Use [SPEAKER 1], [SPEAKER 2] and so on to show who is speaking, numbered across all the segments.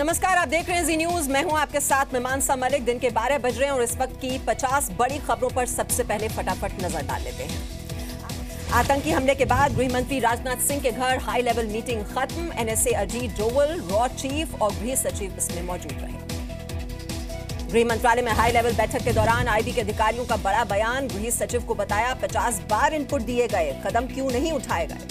[SPEAKER 1] नमस्कार, आप देख रहे हैं जी न्यूज। मैं हूं आपके साथ मैं मानसा मलिक। दिन के 12 बज रहे हैं और इस वक्त की 50 बड़ी खबरों पर सबसे पहले फटाफट नजर डाल लेते हैं। आतंकी हमले के बाद गृह मंत्री राजनाथ सिंह के घर हाई लेवल मीटिंग खत्म। NSA Ajit Doval, raw chief और गृह सचिव इसमें मौजूद रहे। गृह मंत्रालय में हाई लेवल बैठक के दौरान आईबी के अधिकारियों का बड़ा बयान। गृह सचिव को बताया 50 बार इनपुट दिए गए, कदम क्यों नहीं उठाए गए।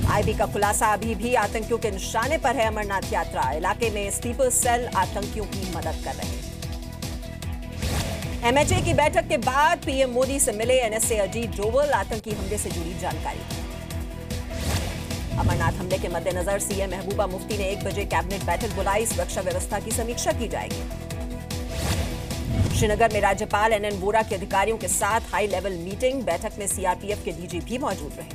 [SPEAKER 1] आईबी का खुलासा अभी भी आतंकियों के निशाने पर है। अमरनाथ यात्रा इलाके में स्लीपर सेल आतंकियों की मदद कर रहे हैं। एमएचए की बैठक के बाद पीएम मोदी से मिले एनएसए अजीत डोवल, आतंकी हमले से जुड़ी जानकारी। अमरनाथ हमले के मद्देनजर सीएम महबूबा मुफ्ती ने 1 बजे कैबिनेट बैठक बुलाई। सुरक्षा व्यवस्था की समीक्षा की जाएगी। श्रीनगर में राज्यपाल एनएन वोरा के अधिकारियों के साथ हाई लेवल मीटिंग। बैठक में सीआरपीएफ के डीजी भी मौजूद रहे।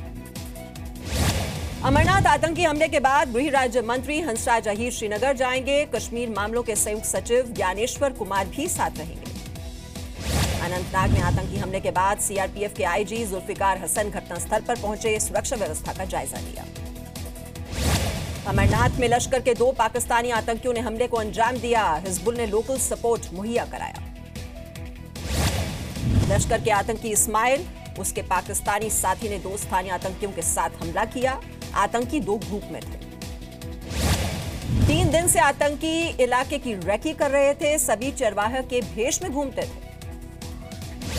[SPEAKER 1] अमरनाथ आतंकी हमले के बाद गृह राज्य मंत्री हंसराज अहीर श्रीनगर जाएंगे। कश्मीर मामलों के संयुक्त सचिव ज्ञानेश्वर कुमार भी साथ रहेंगे। अनंतनाग में आतंकी हमले के बाद सीआरपीएफ के आईजी जुल्फिकार हसन घटनास्थल पर पहुंचे, सुरक्षा व्यवस्था का जायजा लिया। अमरनाथ में लश्कर के 2 पाकिस्तानी आतंकियों ने हमले को अंजाम दिया। हिजबुल ने लोकल सपोर्ट मुहैया कराया। लश्कर के आतंकी इस्माइल, उसके पाकिस्तानी साथी ने 2 स्थानीय आतंकियों के साथ हमला किया। आतंकी 2 ग्रुप में थे। 3 दिन से आतंकी इलाके की रेकी कर रहे थे। सभी चरवाहे के भेष में घूमते थे।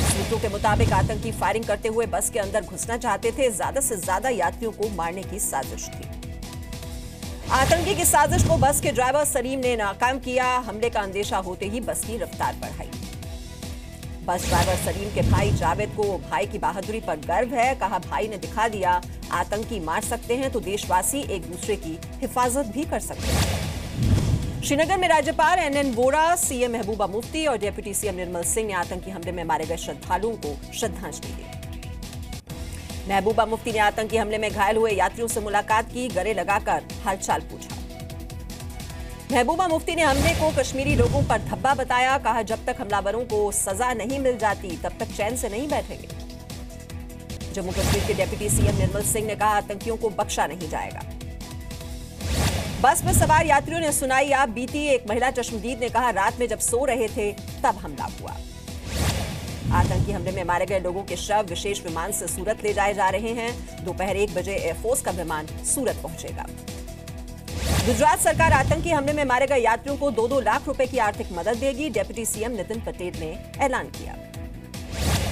[SPEAKER 1] सूत्रों के मुताबिक आतंकी फायरिंग करते हुए बस के अंदर घुसना चाहते थे। ज्यादा से ज्यादा यात्रियों को मारने की साजिश थी। आतंकी की साजिश को बस के ड्राइवर सलीम ने नाकाम किया। हमले का अंदेशा होते ही बस की रफ्तार बढ़ाई। बस ड्राइवर सलीम के भाई जावेद को भाई की बहादुरी पर गर्व है। कहा, भाई ने दिखा दिया, आतंकी मार सकते हैं तो देशवासी एक दूसरे की हिफाजत भी कर सकते हैं। श्रीनगर में राज्यपाल एनएन वोरा, सीएम महबूबा मुफ्ती और डिप्टी सीएम निर्मल सिंह ने आतंकी हमले में मारे गए श्रद्धालुओं को श्रद्धांजलि दी। महबूबा मुफ्ती ने आतंकी हमले में घायल हुए यात्रियों से मुलाकात की, गले लगाकर हालचाल पूछा। महबूबा मुफ्ती ने हमले को कश्मीरी लोगों पर धब्बा बताया। कहा, जब तक हमलावरों को सजा नहीं मिल जाती तब तक चैन से नहीं बैठेंगे। जम्मू कश्मीर के डिप्टी सीएम निर्मल सिंह ने कहा, आतंकियों को बख्शा नहीं जाएगा। बस में सवार यात्रियों ने सुनाई आप बीती। एक महिला चश्मदीद ने कहा, रात में जब सो रहे थे तब हमला हुआ। आतंकी हमले में मारे गए लोगों के शव विशेष विमान से सूरत ले जाए जा रहे हैं। दोपहर 1 बजे एयरफोर्स का विमान सूरत पहुंचेगा। गुजरात सरकार आतंकी हमले में मारे गए यात्रियों को 2-2 लाख रुपए की आर्थिक मदद देगी। डिप्टी सीएम नितिन पटेल ने ऐलान किया।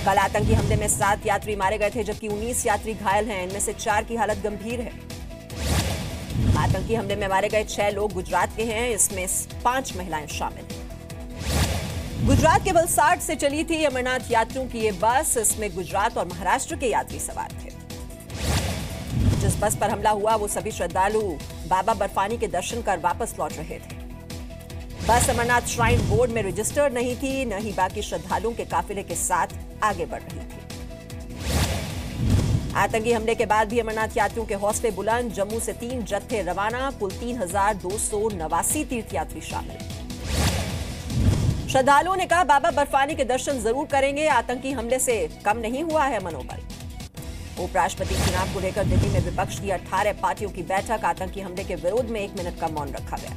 [SPEAKER 1] कल आतंकी हमले में 7 यात्री मारे गए थे, जबकि 19 यात्री घायल हैं। इनमें से 4 की हालत गंभीर है। आतंकी हमले में मारे गए 6 लोग गुजरात के हैं। इसमें 5 महिलाएं शामिल हैं। गुजरात के वलसाड से चली थी अमरनाथ यात्रियों की ये बस। इसमें गुजरात और महाराष्ट्र के यात्री सवार थे। जिस बस पर हमला हुआ वो सभी श्रद्धालु बाबा बर्फानी के दर्शन कर वापस लौट रहे थे। बस अमरनाथ श्राइन बोर्ड में रजिस्टर्ड नहीं थी, न ही बाकी श्रद्धालुओं के काफिले के साथ आगे बढ़ रही थी। आतंकी हमले के बाद भी अमरनाथ यात्रियों के हौसले बुलंद। जम्मू से 3 जत्थे रवाना, कुल 3289 तीर्थयात्री शामिल। श्रद्धालुओं ने कहा, बाबा बर्फानी के दर्शन जरूर करेंगे। आतंकी हमले से कम नहीं हुआ है मनोबल। उपराष्ट्रपति चुनाव को लेकर दिल्ली में विपक्ष की 18 पार्टियों की बैठक। आतंकी हमले के विरोध में 1 मिनट का मौन रखा गया।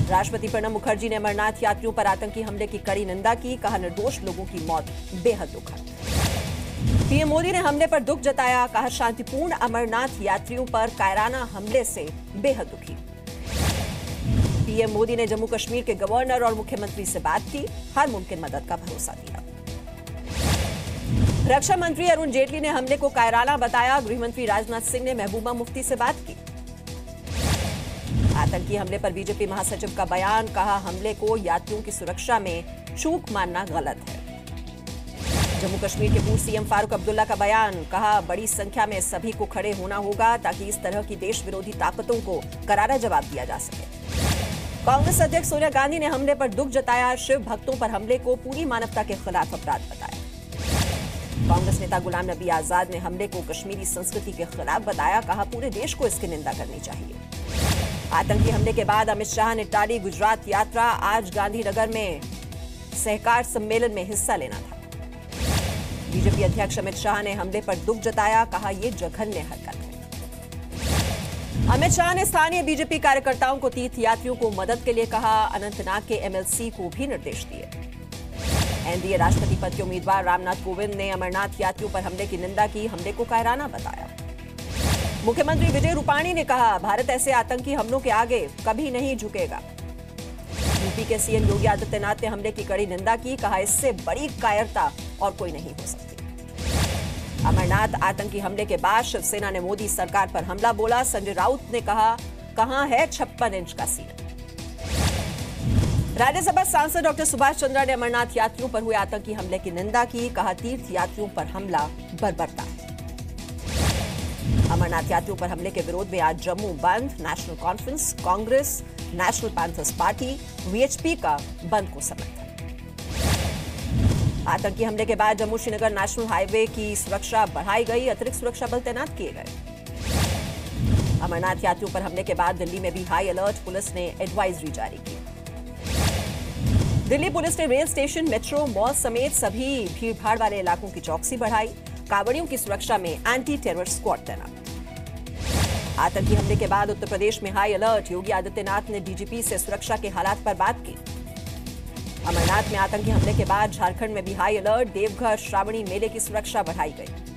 [SPEAKER 1] राष्ट्रपति प्रणब मुखर्जी ने अमरनाथ यात्रियों पर आतंकी हमले की कड़ी निंदा की। कहा, निर्दोष लोगों की मौत बेहद दुखद। पीएम मोदी ने हमले पर दुख जताया। कहा, शांतिपूर्ण अमरनाथ यात्रियों पर कायराना हमले से बेहद दुखी। पीएम मोदी ने जम्मू कश्मीर के गवर्नर और मुख्यमंत्री से बात की, हर मुमकिन मदद का भरोसा दिया। रक्षा मंत्री अरुण जेटली ने हमले को कायराना बताया। गृहमंत्री राजनाथ सिंह ने महबूबा मुफ्ती से बात की। आतंकी हमले पर बीजेपी महासचिव का बयान। कहा, हमले को यात्रियों की सुरक्षा में चूक मानना गलत है। जम्मू कश्मीर के पूर्व सीएम फारूक अब्दुल्ला का बयान। कहा, बड़ी संख्या में सभी को खड़े होना होगा ताकि इस तरह की देश विरोधी ताकतों को करारा जवाब दिया जा सके। कांग्रेस अध्यक्ष सोनिया गांधी ने हमले पर दुख जताया। शिव भक्तों पर हमले को पूरी मानवता के खिलाफ अपराध बताया। कांग्रेस नेता गुलाम नबी आजाद ने हमले को कश्मीरी संस्कृति के खिलाफ बताया। कहा, पूरे देश को इसकी निंदा करनी चाहिए। आतंकी हमले के बाद अमित शाह ने टाली गुजरात यात्रा। आज गांधीनगर में सहकार सम्मेलन में हिस्सा लेना था। बीजेपी अध्यक्ष अमित शाह ने हमले पर दुख जताया। कहा, यह जघन्य हरकत है। अमित शाह ने स्थानीय बीजेपी कार्यकर्ताओं को तीर्थ यात्रियों को मदद के लिए कहा। अनंतनाग के एमएलसी को भी निर्देश दिए। एनडीए राष्ट्रपति पद के उम्मीदवार रामनाथ कोविंद ने अमरनाथ यात्रियों पर हमले की निंदा की, हमले को कायराना बताया। मुख्यमंत्री विजय रूपाणी ने कहा, भारत ऐसे आतंकी हमलों के आगे कभी नहीं झुकेगा। यूपी के सीएम योगी आदित्यनाथ ने हमले की कड़ी निंदा की, कहा इससे बड़ी कायरता और कोई नहीं हो सकती। अमरनाथ आतंकी हमले के बाद शिवसेना ने मोदी सरकार पर हमला बोला। संजय राउत ने कहा, कहां है 56 इंच का सीना। राज्यसभा सांसद डॉक्टर सुभाष चंद्रा ने अमरनाथ यात्रियों पर हुए आतंकी हमले की निंदा की, कहा तीर्थ यात्रियों पर हमला बर्बरता है। अमरनाथ यात्रियों पर हमले के विरोध में आज जम्मू बंद। National conference, Congress, national panthers party, VHP का बंद को समर्थन। आतंकी हमले के बाद जम्मू श्रीनगर नेशनल हाईवे की सुरक्षा बढ़ाई गई, अतिरिक्त सुरक्षा बल तैनात किए गए। अमरनाथ यात्रियों पर हमले के बाद दिल्ली में भी हाई अलर्ट, पुलिस ने एडवाइजरी जारी की। दिल्ली पुलिस ने रेल स्टेशन, मेट्रो, मॉल समेत सभी भीड़भाड़ वाले इलाकों की चौकसी बढ़ाई। कांवड़ियों की सुरक्षा में एंटी टेरर स्क्वाड तैनात। आतंकी हमले के बाद उत्तर प्रदेश में हाई अलर्ट, योगी आदित्यनाथ ने डीजीपी से सुरक्षा के हालात पर बात की। अमरनाथ में आतंकी हमले के बाद झारखंड में भी हाई अलर्ट, देवघर श्रावणी मेले की सुरक्षा बढ़ाई गई।